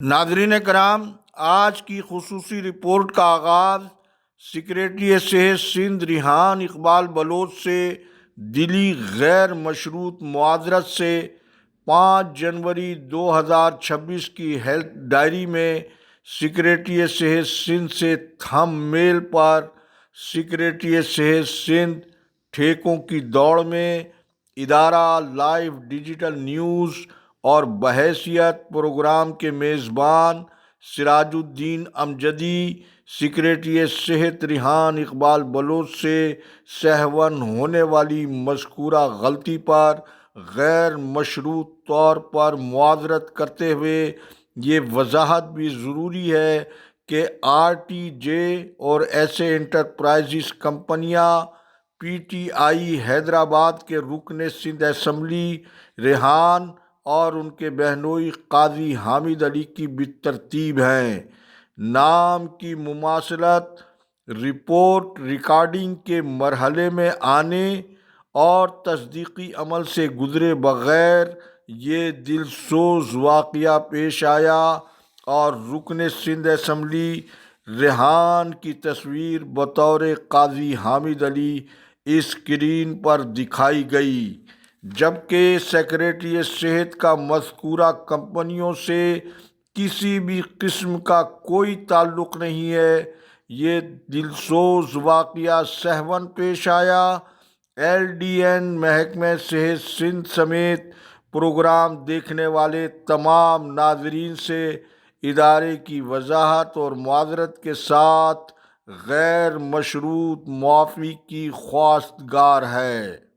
ناظرین کرام، آج کی خصوصی رپورٹ کا آغاز سیکریٹری صحت سندھ ریحان اقبال بلوچ سے دلی غیر مشروط معذرت سے 5 جنوری 2026 کی ہیلتھ ڈائری میں سیکریٹری صحت سندھ سے تھم میل پر سیکریٹری صحت سندھ ٹھیکوں کی دوڑ میں ادارہ لائیو ڈیجیٹل نیوز اور بحیثیت پروگرام کے میزبان سراج الدین امجدی سیکریٹری صحت ریحان اقبال بلوچ سے سہون ہونے والی مذکورہ غلطی پر غیر مشروط طور پر معذرت کرتے ہوئے یہ وضاحت بھی ضروری ہے کہ آر ٹی جے اور ایسے انٹرپرائزز کمپنیاں پی ٹی آئی حیدرآباد کے رکن سندھ اسمبلی ریحان اور ان کے بہنوئی قاضی حامد علی کی بالترتیب ہیں۔ نام کی مماثلت رپورٹ ریکارڈنگ کے مرحلے میں آنے اور تصدیقی عمل سے گزرے بغیر یہ دلسوز واقعہ پیش آیا اور رکن سندھ اسمبلی ریحان کی تصویر بطور قاضی حامد علی اسکرین پر دکھائی گئی، جبکہ سیکریٹری صحت کا مذکورہ کمپنیوں سے کسی بھی قسم کا کوئی تعلق نہیں ہے۔ یہ دلسوز واقعہ سہون پیش آیا۔ ایل ڈی این محکمہ صحت سندھ سمیت پروگرام دیکھنے والے تمام ناظرین سے ادارے کی وضاحت اور معذرت کے ساتھ غیر مشروط معافی کی خواستگار ہے۔